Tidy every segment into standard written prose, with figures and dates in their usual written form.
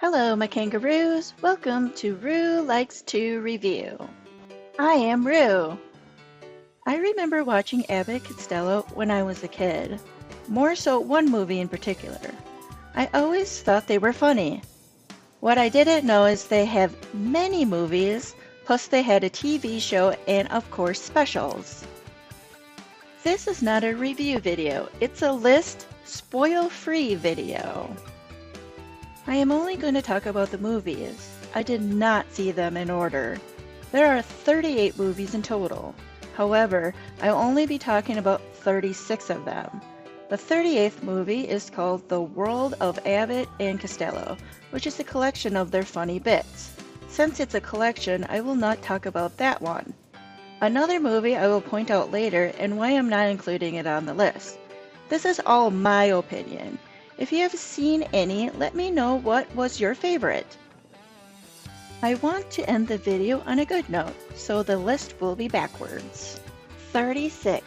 Hello, my kangaroos. Welcome to Rue Likes to Review. I am Rue. I remember watching Abbott and Costello when I was a kid. More so one movie in particular. I always thought they were funny. What I didn't know is they have many movies, plus they had a TV show and of course specials. This is not a review video, it's a list, spoil-free video. I am only going to talk about the movies. I did not see them in order. There are 38 movies in total. However, I'll only be talking about 36 of them. The 38th movie is called The World of Abbott and Costello, which is a collection of their funny bits. Since it's a collection, I will not talk about that one. Another movie I will point out later and why I'm not including it on the list. This is all my opinion. If you have seen any, let me know what was your favorite. I want to end the video on a good note, so the list will be backwards. 36.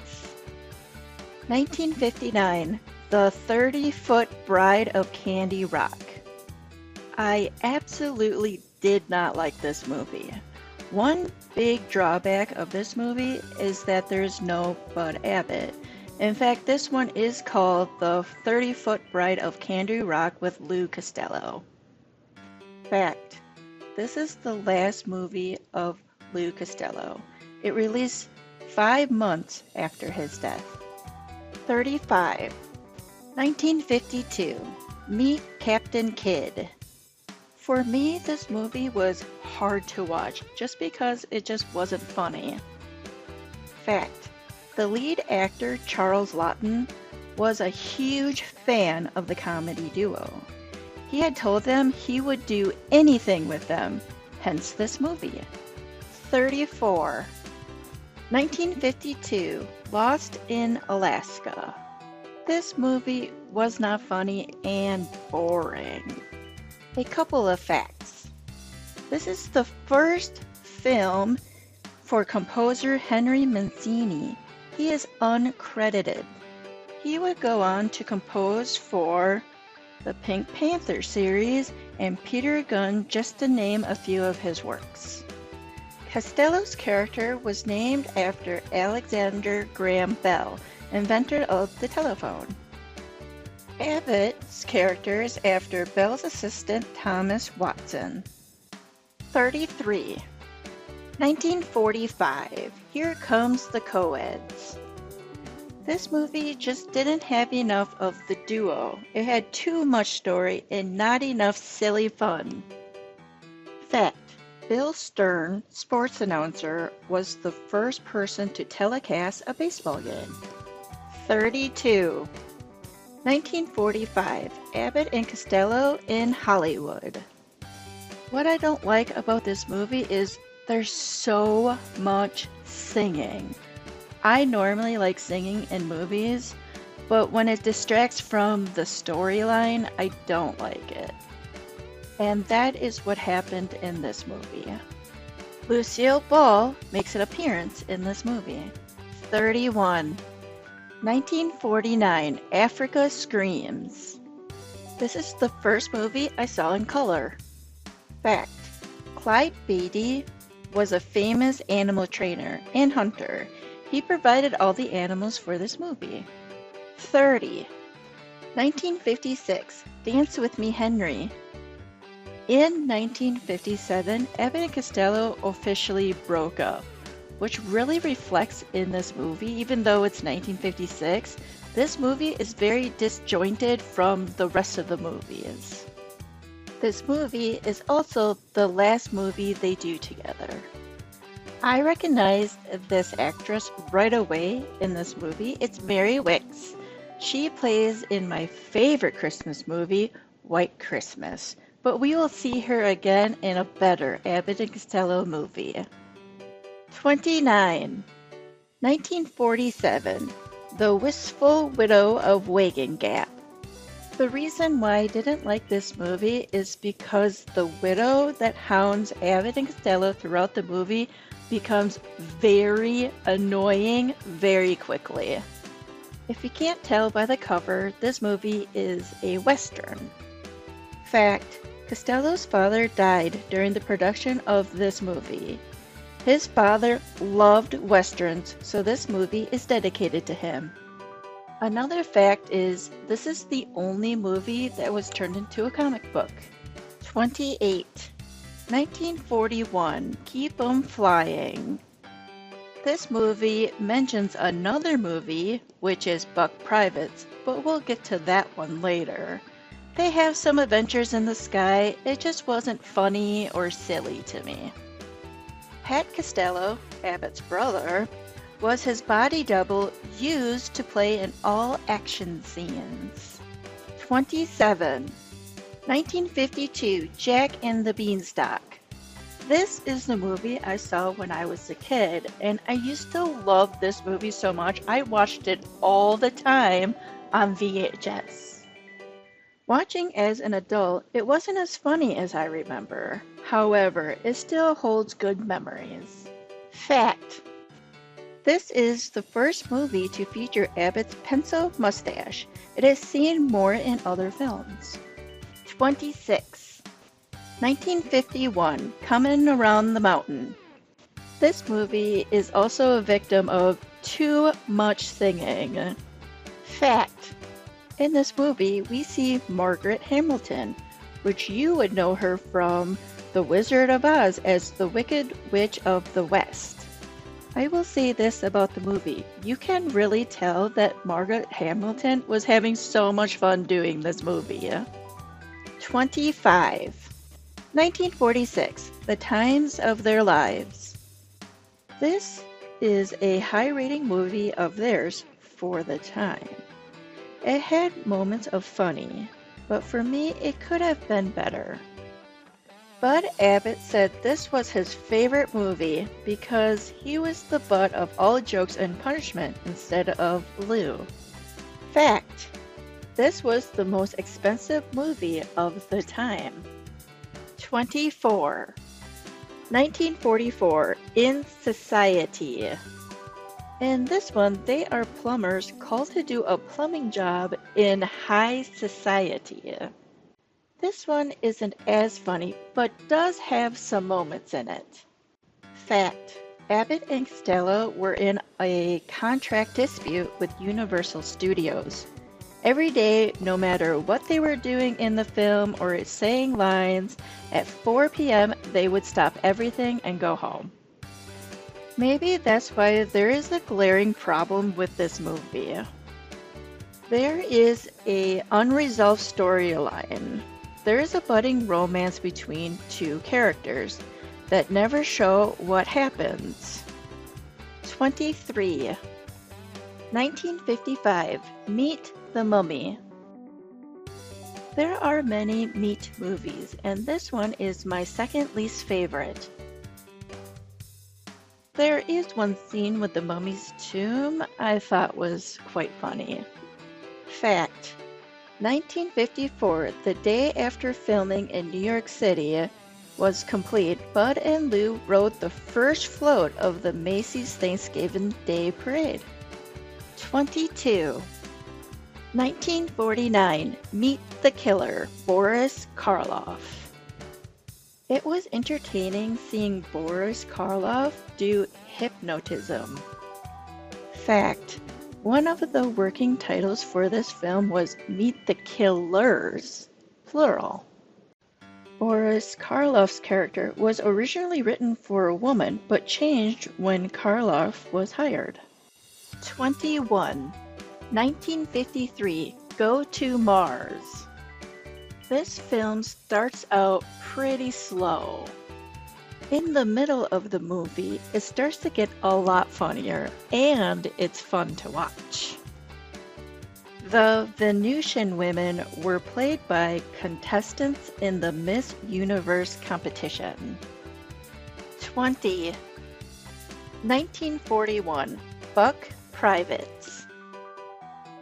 1959, The 30-Foot Bride of Candy Rock. I absolutely did not like this movie. One big drawback of this movie is that there's no Bud Abbott. In fact, this one is called The 30-Foot Bride of Candy Rock with Lou Costello. Fact: this is the last movie of Lou Costello. It released 5 months after his death. 35. 1952. Meet Captain Kidd. For me, this movie was hard to watch just because it just wasn't funny. Fact: the lead actor, Charles Laughton, was a huge fan of the comedy duo. He had told them he would do anything with them, hence this movie. 34. 1952, Lost in Alaska. This movie was not funny and boring. A couple of facts. This is the first film for composer Henry Mancini. He is uncredited. He would go on to compose for the Pink Panther series and Peter Gunn, just to name a few of his works. Costello's character was named after Alexander Graham Bell, inventor of the telephone. Abbott's character is after Bell's assistant Thomas Watson. 33. 1945, Here Comes the Coeds. This movie just didn't have enough of the duo. It had too much story and not enough silly fun. Fact: Bill Stern, sports announcer, was the first person to telecast a baseball game. 32. 1945, Abbott and Costello in Hollywood. What I don't like about this movie is there's so much singing. I normally like singing in movies, but when it distracts from the storyline, I don't like it. And that is what happened in this movie. Lucille Ball makes an appearance in this movie. 31. 1949, Africa Screams. This is the first movie I saw in color. Fact: Clyde Beatty was a famous animal trainer and hunter. He provided all the animals for this movie. 30. 1956, Dance With Me, Henry. In 1957, Abbott and Costello officially broke up, which really reflects in this movie. Even though it's 1956, this movie is very disjointed from the rest of the movies. This movie is also the last movie they do together. I recognized this actress right away in this movie. It's Mary Wicks. She plays in my favorite Christmas movie, White Christmas. But we will see her again in a better Abbott and Costello movie. 29. 1947, The Wistful Widow of Wagon Gap. The reason why I didn't like this movie is because the widow that hounds Abbott and Costello throughout the movie becomes very annoying very quickly. If you can't tell by the cover, this movie is a Western. Fact: Costello's father died during the production of this movie. His father loved westerns, so this movie is dedicated to him. Another fact is this is the only movie that was turned into a comic book. 28. 1941, Keep 'em Flying. This movie mentions another movie, which is Buck Privates, but we'll get to that one later. They have some adventures in the sky, it just wasn't funny or silly to me. Pat Costello, Abbott's brother, was his body double used to play in all action scenes. 27. 1952, Jack and the Beanstalk. This is the movie I saw when I was a kid, and I used to love this movie so much I watched it all the time on VHS. Watching as an adult, it wasn't as funny as I remember. However, it still holds good memories. Fact: this is the first movie to feature Abbott's pencil mustache. It is seen more in other films. 26. 1951, Coming Around the Mountain. This movie is also a victim of too much singing. Fact: in this movie, we see Margaret Hamilton, which you would know her from The Wizard of Oz as the Wicked Witch of the West. I will say this about the movie. You can really tell that Margaret Hamilton was having so much fun doing this movie. 25. 1946, The Times of Their Lives. This is a high-rating movie of theirs for the time. It had moments of funny, but for me it could have been better. Bud Abbott said this was his favorite movie because he was the butt of all jokes and punishment instead of Lou. Fact: this was the most expensive movie of the time. 24. 1944, In Society. In this one, they are plumbers called to do a plumbing job in high society. This one isn't as funny, but does have some moments in it. Fact: Abbott and Costello were in a contract dispute with Universal Studios. Every day, no matter what they were doing in the film or saying lines, at 4 p.m. they would stop everything and go home. Maybe that's why there is a glaring problem with this movie. There is an unresolved storyline. There is a budding romance between two characters that never show what happens. 23. 1955, Meet the Mummy. There are many Meat movies, and this one is my second least favorite. There is one scene with the mummy's tomb I thought was quite funny. Fact: 1954, the day after filming in New York City was complete, Bud and Lou rode the first float of the Macy's Thanksgiving Day Parade. 22. 1949, Meet the Killer, Boris Karloff. It was entertaining seeing Boris Karloff do hypnotism. Fact: one of the working titles for this film was Meet the Killers, plural. Boris Karloff's character was originally written for a woman, but changed when Karloff was hired. 21. 1953, Go to Mars. This film starts out pretty slow. In the middle of the movie, it starts to get a lot funnier, and it's fun to watch. The Venusian women were played by contestants in the Miss Universe competition. 20. 1941, Buck Privates.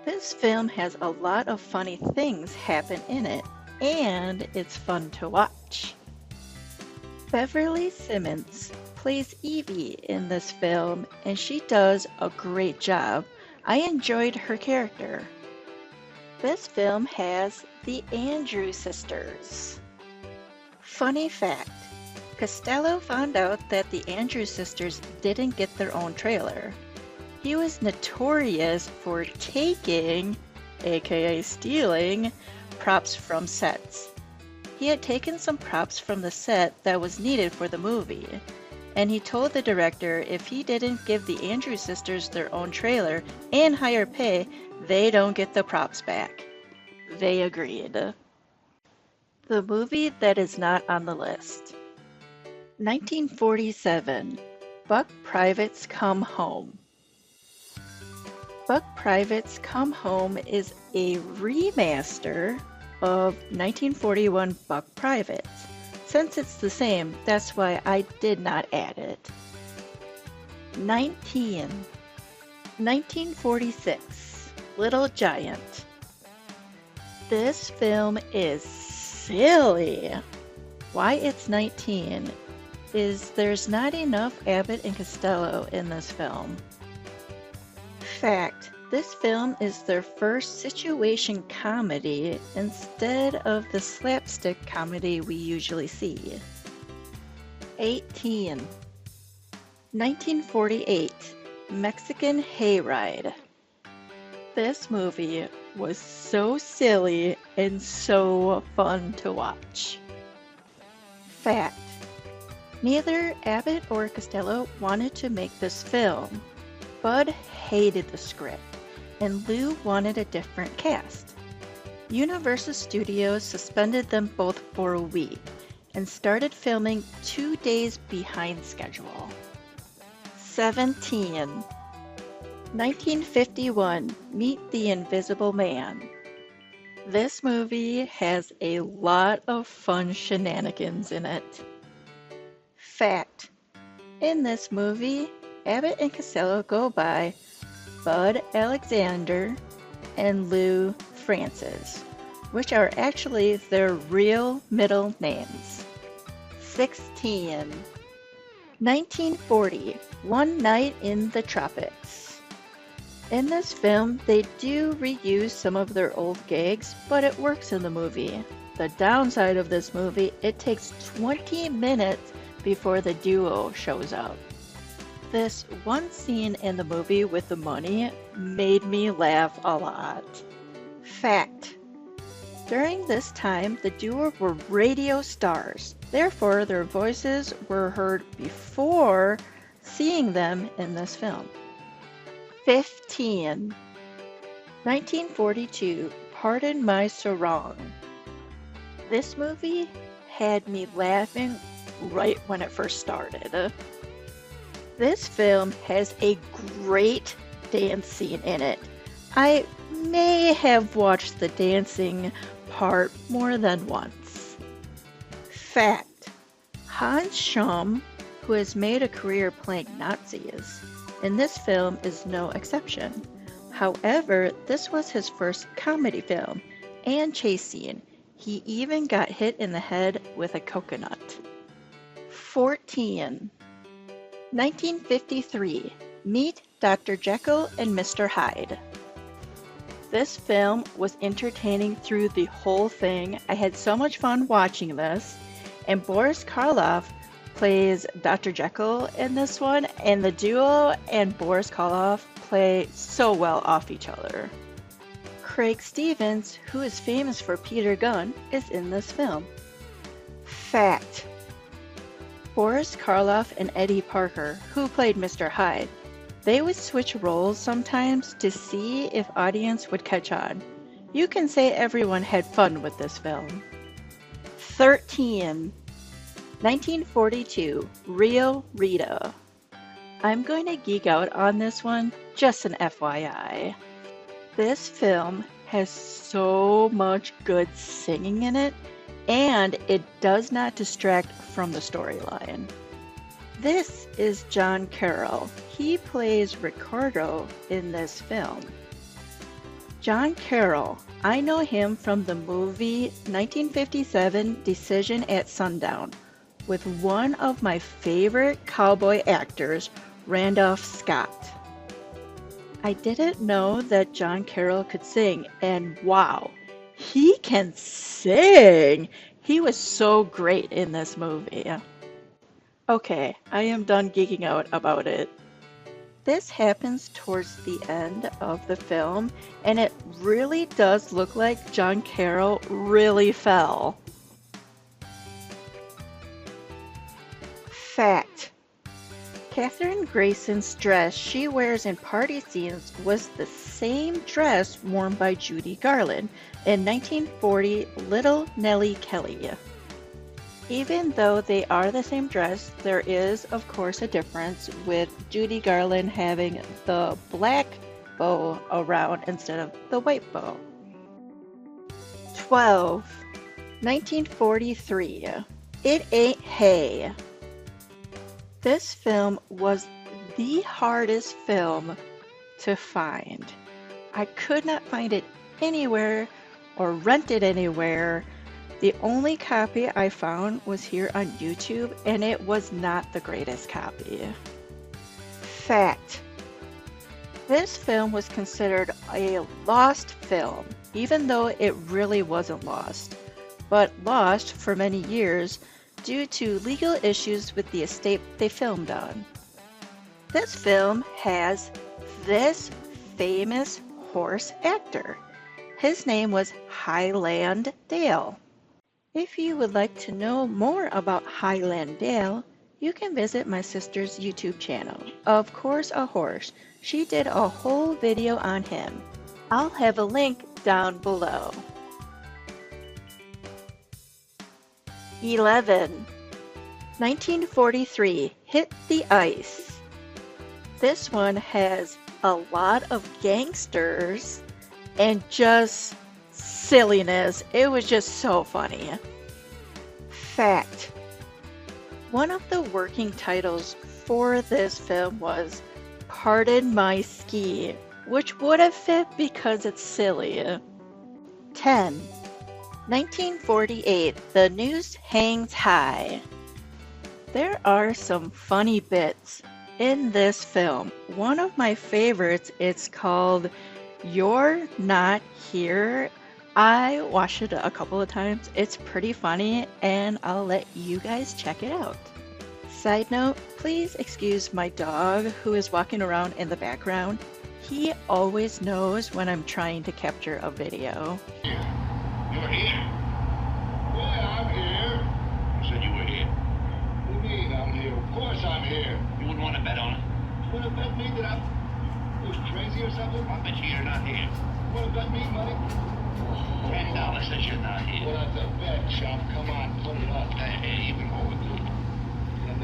This film has a lot of funny things happen in it, and it's fun to watch. Beverly Simmons plays Evie in this film, and she does a great job. I enjoyed her character. This film has the Andrews sisters. Funny fact, Costello found out that the Andrews sisters didn't get their own trailer. He was notorious for taking, aka stealing, props from sets. He had taken some props from the set that was needed for the movie, and he told the director if he didn't give the Andrews sisters their own trailer and higher pay, they don't get the props back. They agreed. The movie that is not on the list. 1947, Buck Privates Come Home. Buck Privates Come Home is a remaster of 1941 Buck Privates. Since it's the same, that's why I did not add it. 1946, Little Giant. This film is silly. Why it's 19 is there's not enough Abbott and Costello in this film. Fact, this film is their first situation comedy instead of the slapstick comedy we usually see. 18. 1948, Mexican Hayride. This movie was so silly and so fun to watch. Fact, neither Abbott or Costello wanted to make this film. Bud hated the script, and Lou wanted a different cast. Universal Studios suspended them both for a week and started filming 2 days behind schedule. 17. 1951, Meet the Invisible Man. This movie has a lot of fun shenanigans in it. Fact, in this movie, Abbott and Costello go by Bud Alexander and Lou Francis, which are actually their real middle names. 16. 1940, One Night in the Tropics. In this film, they do reuse some of their old gags, but it works in the movie. The downside of this movie, it takes 20 minutes before the duo shows up. This one scene in the movie with the money made me laugh a lot. Fact, during this time, the duo were radio stars. Therefore, their voices were heard before seeing them in this film. 15. 1942, Pardon My Sarong. This movie had me laughing right when it first started. This film has a great dance scene in it. I may have watched the dancing part more than once. Fact, Hans Schumm, who has made a career playing Nazis, in this film is no exception. However, this was his first comedy film and chase scene. He even got hit in the head with a coconut. 14. 1953, Meet Dr. Jekyll and Mr. Hyde. This film was entertaining through the whole thing. I had so much fun watching this, and Boris Karloff plays Dr. Jekyll in this one, and the duo and Boris Karloff play so well off each other. Craig Stevens, who is famous for Peter Gunn, is in this film. Fact, Boris Karloff and Eddie Parker, who played Mr. Hyde, they would switch roles sometimes to see if audience would catch on. You can say everyone had fun with this film. 13. 1942, Rio Rita. I'm going to geek out on this one, just an FYI. This film has so much good singing in it, and it does not distract from the storyline. This is John Carroll. He plays Ricardo in this film. John Carroll, I know him from the movie 1957 Decision at Sundown, with one of my favorite cowboy actors, Randolph Scott. I didn't know that John Carroll could sing, and wow, he can sing! He was so great in this movie. Okay, I am done geeking out about it. This happens towards the end of the film, and it really does look like John Carroll really fell. Fact. Katherine Grayson's dress she wears in party scenes was the same dress worn by Judy Garland in 1940 Little Nellie Kelly. Even though they are the same dress, there is, of course, a difference with Judy Garland having the black bow around instead of the white bow. 12. 1943. It Ain't Hay. This film was the hardest film to find. I could not find it anywhere or rent it anywhere. The only copy I found was here on YouTube, and it was not the greatest copy. Fact. This film was considered a lost film, even though it really wasn't lost, but lost for many years due to legal issues with the estate they filmed on. This film has this famous horse actor. His name was Highland Dale. If you would like to know more about Highland Dale, you can visit my sister's YouTube channel, Of Course a Horse. She did a whole video on him. I'll have a link down below. 11. 1943, Hit the Ice. This one has a lot of gangsters and just silliness. It was just so funny. Fact. One of the working titles for this film was Pardon My Ski, which would have fit because it's silly. 10. 1948, The Noose Hangs High. There are some funny bits in this film. One of my favorites, it's called You're Not Here. I watched it a couple of times. It's pretty funny, and I'll let you guys check it out. Side note, please excuse my dog who is walking around in the background. He always knows when I'm trying to capture a video. You're here? Yeah, I'm here. You said you were here. What do you mean I'm here? Of course I'm here. You wouldn't want to bet on it? You want to bet me that I was crazy or something? I bet you you're not here. You want to bet me money? $10 says you're not here. Well, that's a bet, chump. Come on, put it up. Hey, even more with you. $10.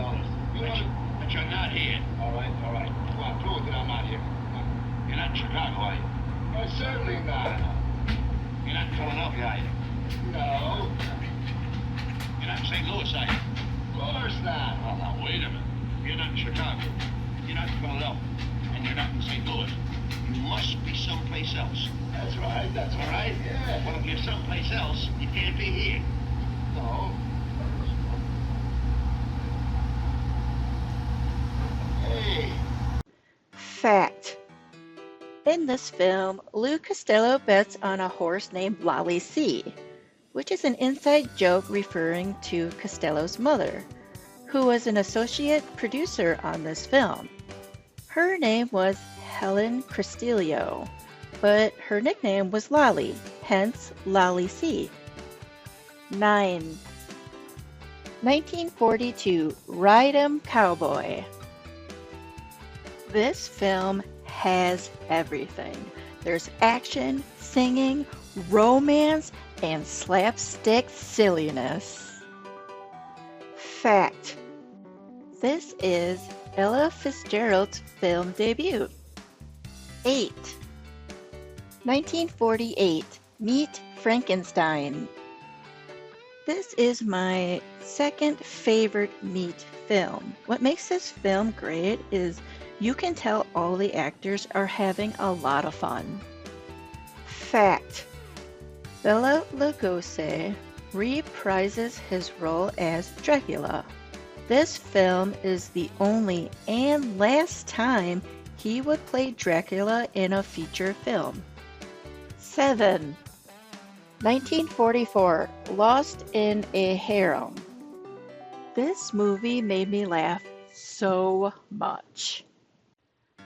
But you're not here. All right. Come on, prove it that I'm not here. Come on. You're not in Chicago, are you? Certainly not. You're not in Philadelphia, are you? No. You're not in St. Louis, are you? Of course not. Well, now, wait a minute. You're not in Chicago. You're not in Philadelphia. And you're not in St. Louis. You must be someplace else. That's right. All right? Yeah. Well, if you're someplace else, you can't be here. No. Hey. Fact. In this film, Lou Costello bets on a horse named Lolly C, which is an inside joke referring to Costello's mother, who was an associate producer on this film. Her name was Helen Castillo, but her nickname was Lolly, hence Lolly C. 9. 1942, Ride 'em Cowboy. This film has everything. There's action, singing, romance, and slapstick silliness. Fact. This is Ella Fitzgerald's film debut. 8. 1948, Meet Frankenstein. This is my second favorite Meet film. What makes this film great is you can tell all the actors are having a lot of fun. Fact. Bela Lugosi reprises his role as Dracula. This film is the only and last time he would play Dracula in a feature film. 7. 1944, Lost in a Harem. This movie made me laugh so much.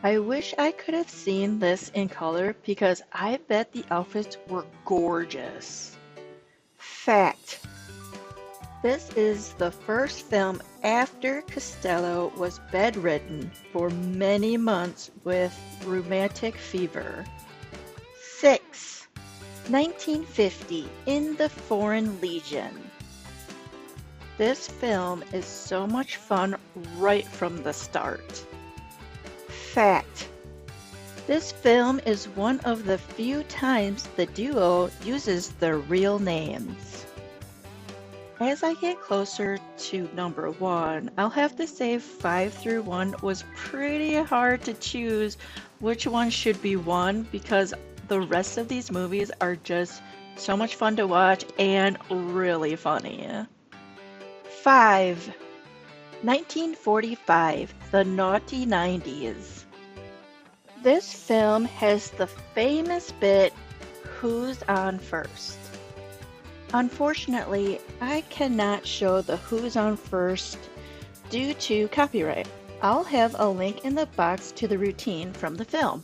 I wish I could have seen this in color because I bet the outfits were gorgeous. Fact: this is the first film after Costello was bedridden for many months with rheumatic fever. 6. 1950, In the Foreign Legion. This film is so much fun right from the start. Fact: this film is one of the few times the duo uses their real names. As I get closer to number 1, I'll have to say 5 through 1 was pretty hard to choose which one should be 1 because the rest of these movies are just so much fun to watch and really funny. 5. 1945, The Naughty 90s. This film has the famous bit, "Who's on first?" Unfortunately, I cannot show the "Who's on first" due to copyright. I'll have a link in the box to the routine from the film.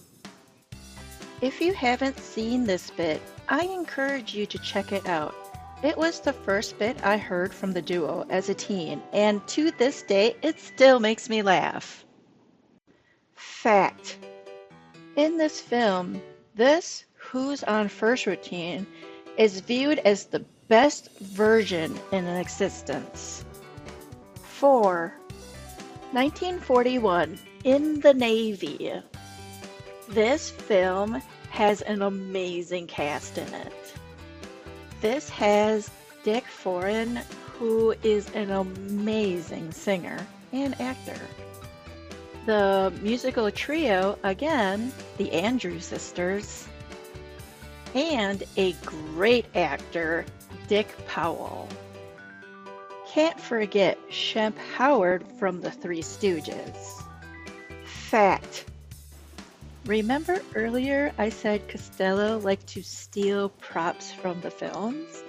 If you haven't seen this bit, I encourage you to check it out. It was the first bit I heard from the duo as a teen, and to this day, it still makes me laugh. Fact: in this film, this "Who's on first" routine is viewed as the best version in existence. 4. 1941, In the Navy. This film has an amazing cast in it. This has Dick Foran, who is an amazing singer and actor. The musical trio, again, the Andrews Sisters, and a great actor, Dick Powell. Can't forget Shemp Howard from the Three Stooges. Fact: remember earlier I said Costello liked to steal props from the films?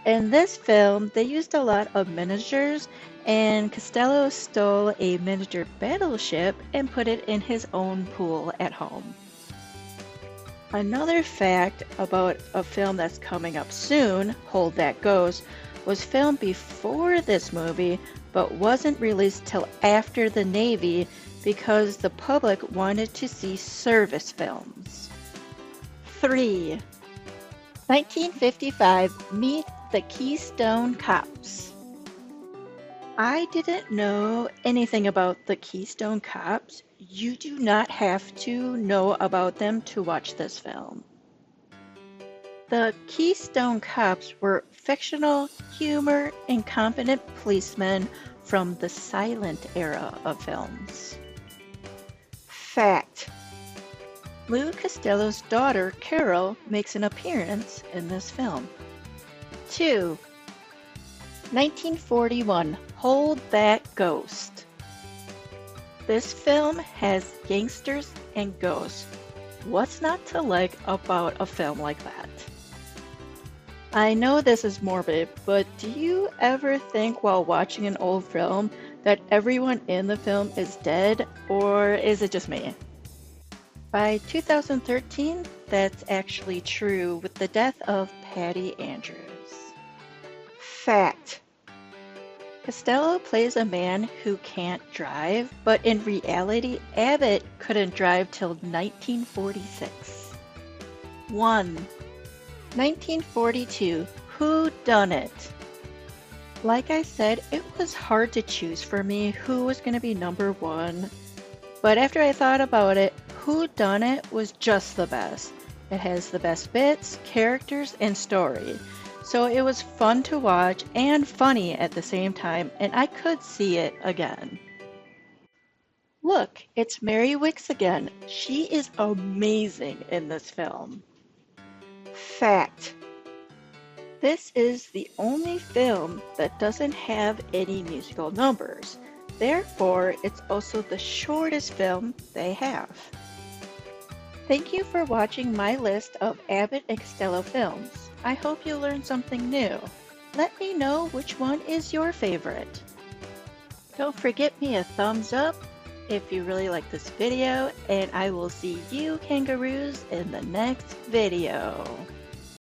In this film, they used a lot of miniatures, and Costello stole a miniature battleship and put it in his own pool at home. Another fact about a film that's coming up soon, Hold That Ghost, was filmed before this movie but wasn't released till after the Navy because the public wanted to see service films. 3. 1955, Meet the Keystone Cops. I didn't know anything about the Keystone Cops. You do not have to know about them to watch this film. The Keystone Cops were fictional, humor, incompetent policemen from the silent era of films. Fact: Lou Costello's daughter, Carol, makes an appearance in this film. 2. 1941, Hold That Ghost. This film has gangsters and ghosts. What's not to like about a film like that? I know this is morbid, but do you ever think while watching an old film that everyone in the film is dead, or is it just me? By 2013, that's actually true with the death of Patty Andrews. Fact: Costello plays a man who can't drive, but in reality, Abbott couldn't drive till 1946. 1. 1942, Who Done It? Like I said, it was hard to choose for me who was going to be number 1, but after I thought about it, Who Done It was just the best. It has the best bits, characters, and story. So it was fun to watch and funny at the same time, and I could see it again. Look, it's Mary Wicks again. She is amazing in this film. Fact: this is the only film that doesn't have any musical numbers. Therefore, it's also the shortest film they have. Thank you for watching my list of Abbott and Costello films. I hope you learned something new. Let me know which one is your favorite. Don't forget me a thumbs up if you really like this video, and I will see you kangaroos in the next video.